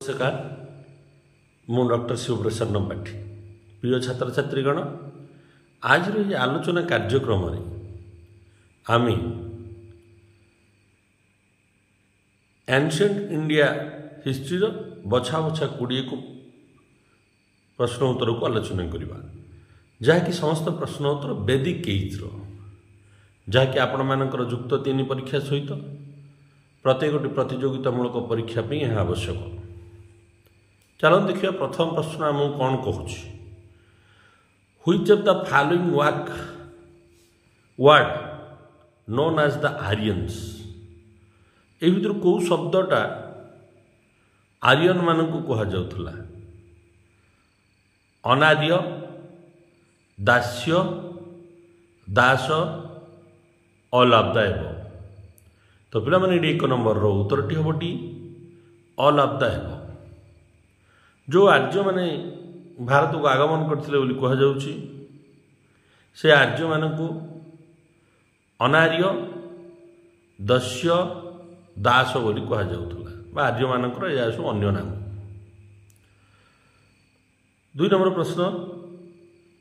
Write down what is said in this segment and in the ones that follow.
नमस्कार मु डॉक्टर शिवप्रसाद नंबाठी प्रिय छात्र छात्रीगण आज ये आलोचना कार्यक्रम आम एनशिएंट इंडिया हिस्ट्री बछा बछा 20 को प्रश्न उत्तर को आलोचना करवा जहाँकि समस्त प्रश्न उत्तर वैदिक एज जहाँकि आपण मानकर युक्त 3 परीक्षा सहित प्रत्येक प्रतियोगितामूलक परीक्षा पे यह आवश्यक। चलो देखिए प्रथम प्रश्न आम कौन कहूँ which of the following word known as the Aryans ए भर कौ शब्दटा आर्यन मान कह जाऊला अनार्य दास्य दास अलब्दा तो पिला माने 1 नंबर उत्तरटी हम टी अलब्दा जो आर्य माने भारत को आगमन करते कहुच्छी से आर्य मान अनार्य दस्य दास बोली कहुला आर्य मानकर यह सब अन्य नाम। 2 नंबर प्रश्न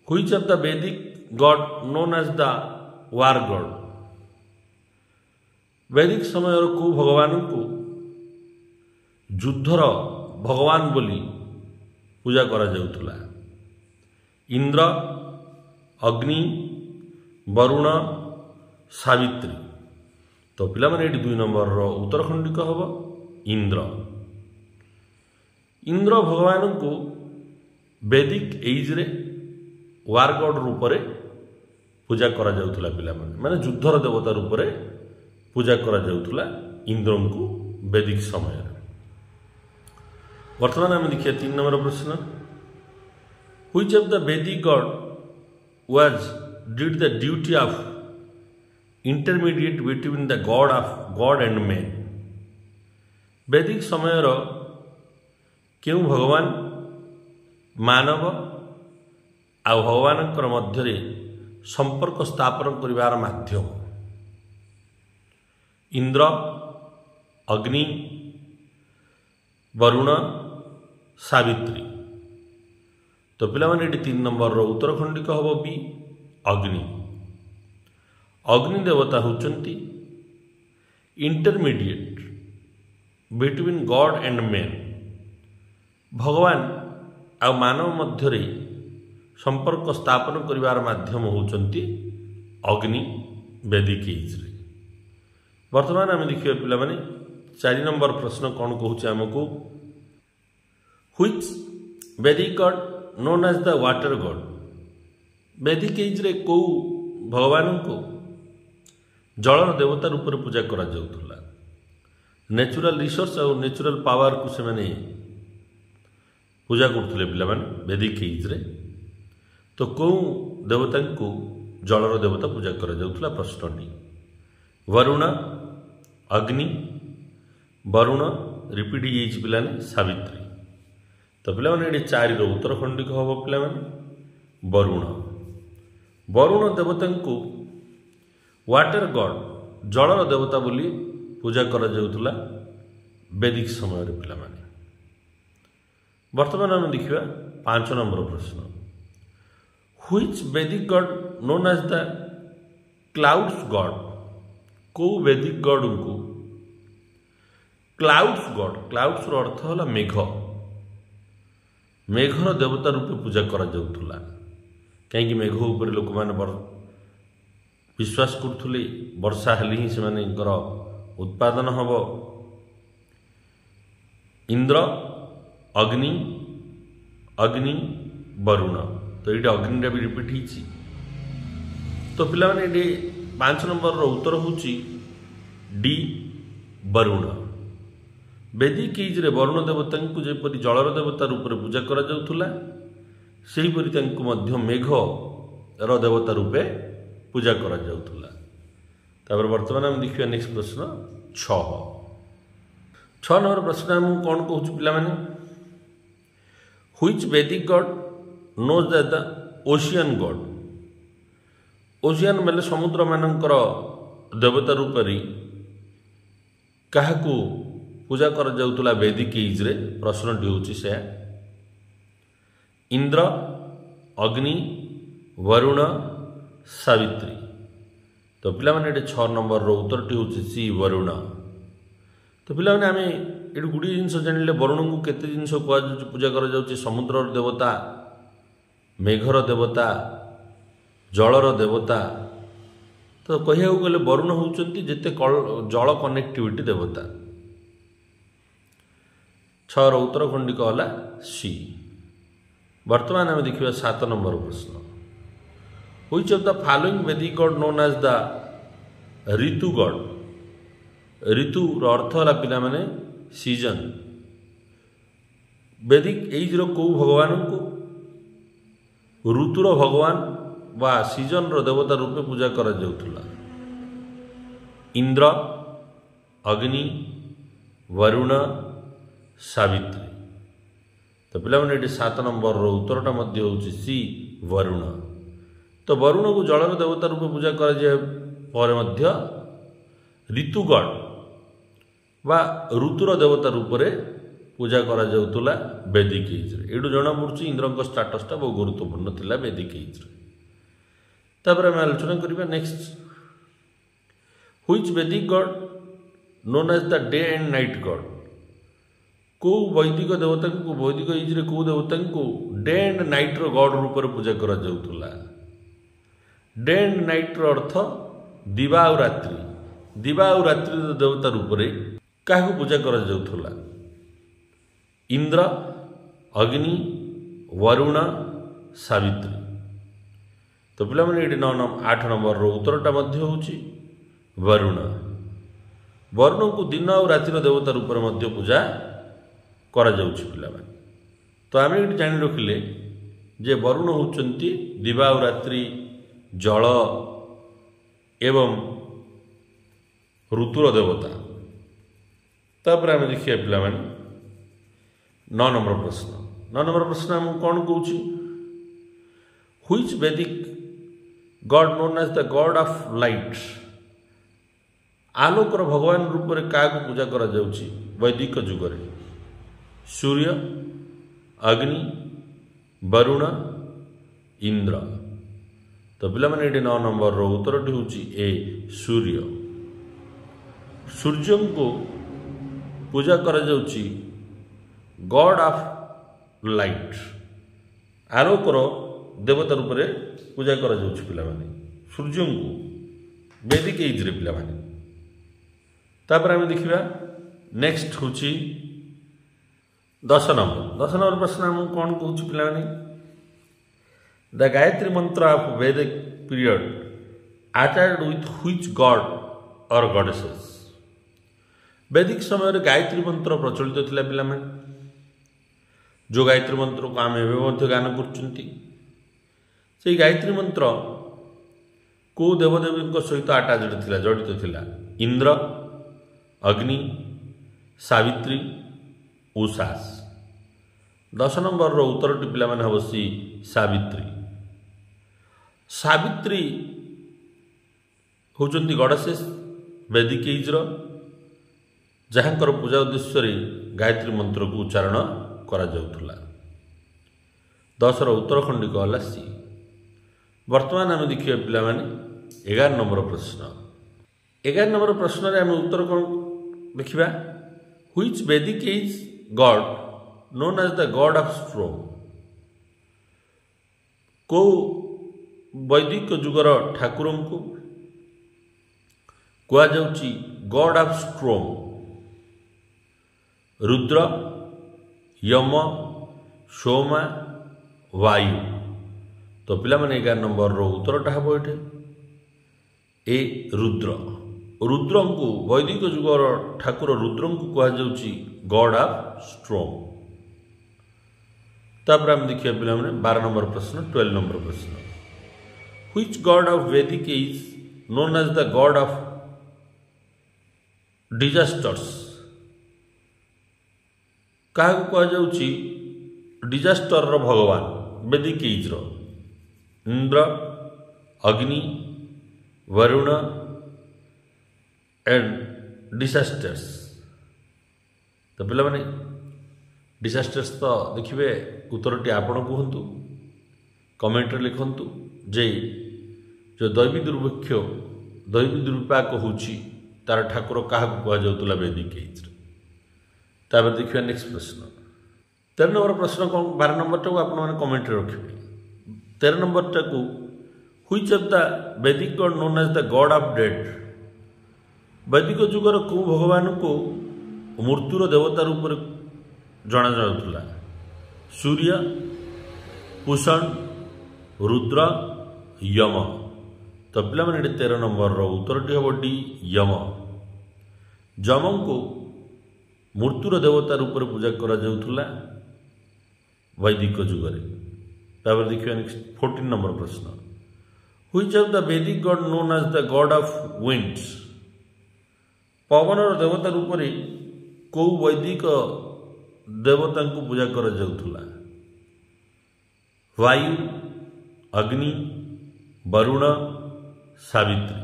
which of the Vedic god known as the war god वैदिक समय को भगवान को युद्धर भगवान बोली पूजा करा जाउथुला इंद्र अग्नि वरुण सावित्री तो पिला माने 2 नंबर उत्तर खंडिक हम इंद्र इंद्र भगवान को वैदिक एज रे वार गॉड रूप रे पूजा करा जाउथुला पिला माने युद्धर देवता रूप रे पूजा करा जाउथुला इंद्र को वैदिक समय। वर्तमान आम देखिए 3 नंबर प्रश्न which of the Vedic God was did the duty of intermediate between the God and man वैदिक समय क्यों भगवान मानव आ भगवान मध्य संपर्क स्थापन करिवार माध्यम इंद्र अग्नि वरुण सावित्री तो पिला माने 3 नंबर उत्तर खंडिक हम भी अग्नि अग्नि देवता होचंती intermediate between god and man भगवान आ मानव मध्य संपर्क स्थापन करिवार माध्यम होचंती अग्नि वैदिक एज रे। वर्तमान आम देखिए पिला माने 4 नंबर प्रश्न कौन कहूँ आमको which Vedic god known as the water god Vedic age रे कौ भगवान को जलर देवता रूप में पूजा करा जाउथुला नेचुरल रिसोर्स और नेचुरल पावर को से माने पूजा करथुले पिला माने वैदिक एज रे तो कौ देवता को जलर देवता पूजा करा जाउथुला प्रश्नटी वरुण अग्नि वरुण रिपीट पाने सावित्री तो पिला माने 4 उत्तर खंडिक हम पिला माने वरुण वरुण देवता को वाटर गॉड जलर देवता बोली पूजा करा जाउथुला वैदिक समय रे पिला माने। वर्तमान हम देखिबा 5 नंबर प्रश्न which Vedic god known as the clouds god को वैदिक गॉड को क्लाउड्स गॉड क्लाउड्स रो अर्थ होला मेघ मेघर देवता रूपे पूजा करा जाउथुला कहीं मेघ उपर लोक माने विश्वास करथुले वर्षा हेले ही से माने उत्पादन हब इंद्र अग्नि अग्नि वरुण तो ये अग्नि भी रिपीट होती तो पिला माने 5 नंबर उत्तर होची डी वरुण वैदिक एज रे वरुण देवता को जेपरि जलर देवता रूप में पूजा करा जाउथुला सेहीपरि तांको मध्य मेघ रो देवता रूपे पूजा करा जाउथुला। तापर वर्तमान हम देखिए नेक्स्ट प्रश्न 6 नंबर प्रश्न हम कौन कहूँ पिला माने which Vedic god knows the ocean god ocean मेले समुद्र मानकर देवता रूप क्या पूजा कर जाउतला वैदिक एज रे प्रश्नटी होची से इंद्र अग्नि वरुण सावित्री। तो पिला माने एटे 6 नंबर रो उत्तरटी होची सी वरुण। तो पिला माने आमे एटु गुडी जिंस जानिले वरुण को केते जिंस को पूजा कर जाउची समुद्र देवता मेघर देवता जलर देवता। तो कहिया गले वरुण होउचंती जेते जल कनेक्टिविटी देवता। 6 रो उत्तर खंडी कहला सी। वर्तमान आम देखिए 7 नंबर प्रश्न which of the following Vedic god known as the Ritu god. ऋतु अर्थ है पिला माने सीजन। वैदिक एज रो को भगवान को ऋतुर भगवान वा सीजन रो देवता रूपे पूजा करा जाउथला। इंद्र अग्नि वरुण सावित्री। तो पिला माने 7 नंबर रो उत्तरटा मध्य होची सी वरुण। तो वरुण को जलर देवता रूपे पूजा करा जाय पर मध्य ऋतु गॉड वा ऋतुर देवता रूप रे पूजा करा जाउतला वैदिक एज रे। एडु जणा पड़ुची इंद्रक स्टेटसटा बहुत गुरुत्वपूर्ण थिला वैदिक एज रे। तापर हम आलोचना करिबा next which Vedic god known as the day and night god. को वैदिक देवता को वैदिक एज रे को देवता को डे एंड नाइट रो गॉड रूप रे पूजा करा जाउतला। डे एंड नाइट रो अर्थ दिवा और रात्रि। दिवा और रात्रि देवता रूप रे काहे को पूजा करा जाउतला। इंद्र अग्नि वरुण सावित्री। तो पिला माने 8 नंबर रो उत्तरटा मध्य होची वरुण। वरुण को दिन और रातिर देवता रूप रे मध्य पूजा करा जाउची पिला माने। तो आमे एटी जानि रखिले जे वरुण होचंती दिवा और रात्रि जल एवं ऋतुर देवता। तापर आमे देखिया पिला माने 9 नंबर प्रश्न। 9 नंबर प्रश्न हम कौन कहूँ which Vedic god known as the god of light. आलोकर भगवान रूप में क्या पूजा करा जाउची वैदिक जुग रे। सूर्य अग्नि वरुण इंद्र। तो पिला माने 9 नंबर रो उत्तरटी होची ए सूर्य। सूर्य को पूजा करा जाउची गॉड ऑफ लाइट। आलोकर देवता रूप में पूजा करा जाउची पिला माने सूर्य को वैदिक एज रे पिला माने। तापर आम देखिबा नेक्स्ट होची 10 नंबर। 10 नंबर प्रश्न हम कौन कहूँ पिला माने द गायत्री मंत्र ऑफ वैदिक period attached with which God और गॉडेसेस। वैदिक समय गायत्री मंत्र प्रचलित थिला पिला माने। जो गायत्री मंत्र को आम एवं गान कर गायत्री मंत्र को देवदेवी सहित अटैच्ड थिला जड़ित थिला। इंद्र अग्नि सावित्री उषास। 10 नंबर रो उत्तरटी पिला माने हबो सी सावित्री। सावित्री होचंती गॉडेसेस वैदिक एज रो जहाँकर पूजा उद्देश्य रे गायत्री मंत्र को उच्चारण करा जाउथला। 10 रो उत्तर खंडी कहला सी। वर्तमान आम देखिए पिला माने 11 नंबर प्रश्न। 11 नंबर प्रश्न रे आम उत्तर कौन देखिबा which Vedic age god known as the god of storm. को वैदिक जुगर ठाकुर को कहा जाउची god of storm. Rudra Yama Soma Vayu. तो पिला माने 11 नंबर रो उत्तरटा हम ये ए रुद्र। रुद्र को वैदिक जुगर ठाकुर रुद्र को कहा जाउची गॉड ऑफ स्ट्रोम। तापर हम देखिए पिला माने 12 नंबर प्रश्न 12 नंबर प्रश्न which god of Vedic age known as the god of disasters. क्या कह जाउची डिजास्टर रो भगवान वैदिक एज रो। इंद्र अग्नि वरुण एंड डिजास्टर्स। तो पिला माने डिजास्टर्स तो देखिए उत्तरटी आपण कहतु कमेंट लिखतु जे जो दैवी दुर्भिक्ष दैवी दुर्विपाक होची तार ठाकुर क्या कहला वैदिक एज तापर देखिए नेक्स्ट प्रश्न 13 नंबर प्रश्न कौन 12 नंबर टाक आप कमेंट रखिए 13 नंबर टाक which of the Vedic god known as the god of death वैदिक जुगर को भगवान को मृत्युर देवता रूप जना जाउथला सूर्य पूषण रुद्र यम तो पिला माने 13 नंबर उत्तरटी हम डी यम यम को मृत्युर देवता रूप पूजा करा जाउथला वैदिक जुगर तापर देखिए नेक्स्ट 14 नंबर प्रश्न which of the Vedic god known as the god of winds पवन देवता रूप कौ वैदिक देवता को पूजा करा जाउथला वायु अग्नि वरुण सावित्री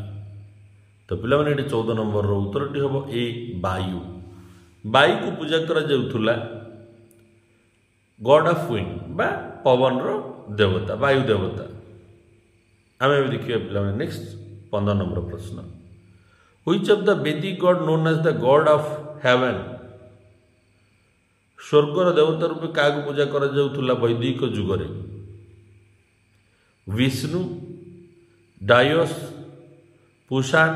तो पिला माने 14 नंबर उत्तरटी हम ए वायु वायु को पूजा करा जाउथला गॉड ऑफ विंड बा पवन रो देवता वायु देवता आम देखिए पिला माने नेक्स्ट 15 नंबर प्रश्न which of the Vedic god known as the god of heaven स्वर्गर देवता रूपे क्या पूजा करा जाउथला वैदिक जुगरे विष्णु डायोस पूषाण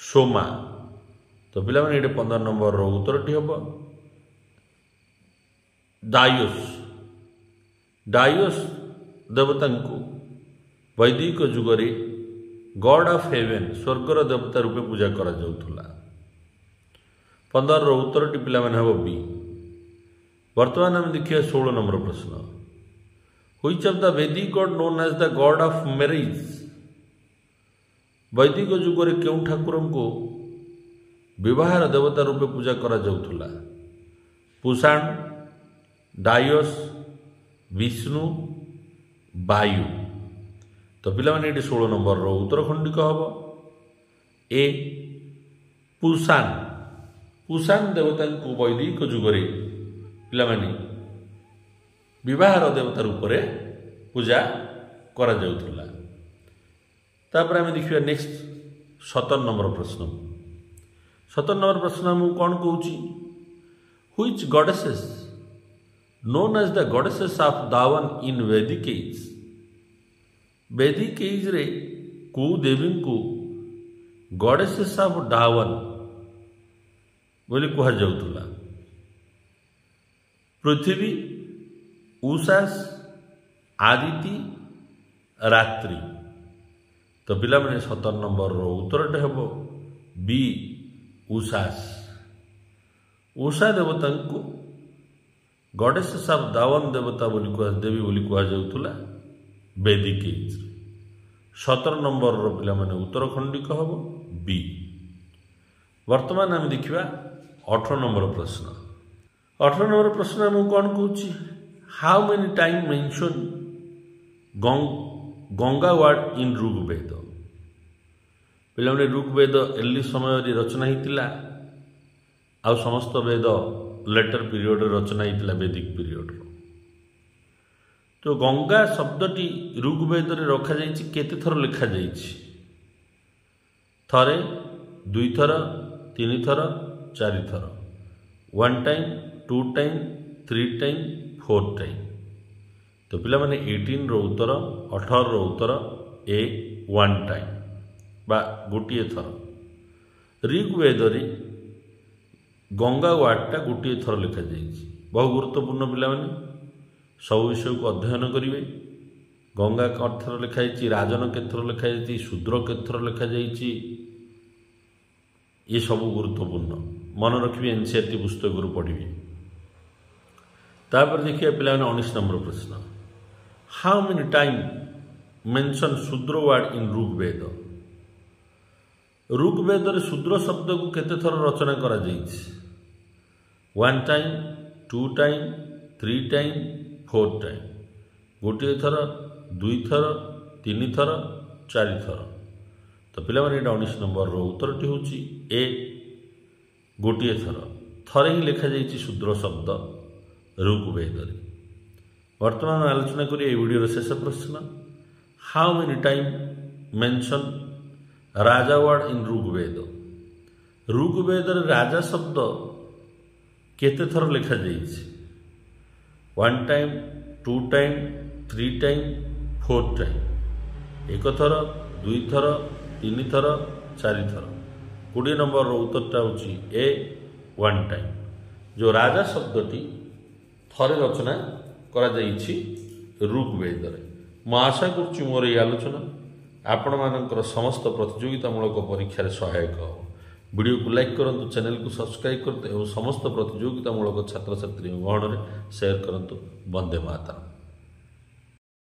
सोमा तो पिला माने 15 नंबर उत्तरटी हम डायोस डायोस देवता को वैदिक जुगरे गॉड ऑफ हेवन स्वर्गर देवता रूपे पूजा करा जाउथला 15 उत्तरटी पिला माने हम बी वर्तमान हम देखिए 16 नंबर प्रश्न which of the Vedic god known as the god of marriage वैदिक जुगरे क्यों ठाकुर को विवाहर देवता रूपे पूजा करा जाउथला पूषाण डायोस विष्णु वायु तो पिला माने 16 नंबर उत्तर खंडिक हम ए पूषाण पूषाण देवता को वैदिक जुगरे पिला माने विवाहर देवता रूप में पूजा करा जाउथला तापर आम देखिए नेक्स्ट 17 नंबर प्रश्न 17 नंबर प्रश्न हम कौन कहूँ which goddesses known as the goddesses of dawn in Vedic age वैदिक एज रे को देवी को गॉडेसेस ऑफ दावन बोली कह जाउथला पृथ्वी उषास आदिति रात्रि तो पिला माने 17 नंबर उत्तरटे हम बी उषास उषा देवता को गॉडेसेस ऑफ दावन देवता बोली देवी बोली कह जाउथला वैदिक एज 17 नंबर पिला माने उत्तर खंडिक हम बी वर्तमान आम देखिबा 18 नंबर प्रश्न 18 नंबर प्रश्न हम कौन कहूँ how many time mention Ganga word in Rigveda पे ऋग्वेद एर्ली समय रचना होता आ समस्त वेद लेटर पीरियड रचना होता वैदिक पीरियड तो गंगा शब्दटी ऋग्वेद रखा केते थर लिखा थरे दुई थर तीन थर चारि थर 1 टाइम 2 टाइम 3 टाइम 4 टाइम तो पिला माने 18 रो उत्तर 18 रो उत्तर ए 1 टाइम बा गोटे थर ऋग्वेद गंगा वार्डटा गोटे थर लिखा बहु गुरुत्वपूर्ण पिला माने सब विषय को अध्ययन करेंगे गंगा केथर लिखाई राजन केथर लिखाई शूद्र केथर लिखा ये सब गुरुत्वपूर्ण मन रखिए एनसीईआरटी पुस्तक पढ़िए तापर देखिए पिला 19 नंबर प्रश्न हाउ मेनी टाइम मेंशन शूद्र वर्ड इन ऋग्वेद ऋग्वेद शूद्र शब्द को केते थर रचना करा 1 टाइम 2 टाइम 3 टाइम 4 टाइम गोटे थर 2 थर 3 थर 4 थर तो पिला 19 नंबर उत्तरटी हूँ ए गोटे थर थरे ही लिखा जाइए शूद्र शब्द ऋग्वेद। वर्तमान आलोचना करिए वीडियो शेष प्रश्न, how many time mention raja word in Rigveda. Rigveda राजा शब्द केते थर लिखा जाइए? 1 टाइम, 2 टाइम, 3 टाइम, 4 टाइम। 1 थर, 2 थर, 3 थर, 4 थर। 20 नंबर उत्तरटा होची ए 1 टाइम। जो राजा शब्दटी थरे रचना करा जाइछि ऋग्वेद रे। मैं आशा करुच्ची मोर ये आलोचना आपण मानकर समस्त प्रतियोगितामूलक परीक्षा सहायक हो। वीडियो को लाइक करंतु, चैनल को सब्सक्राइब करते और समस्त प्रतियोगितामूलक छात्र छात्री गहन में शेयर करंतु। वंदे मातरम।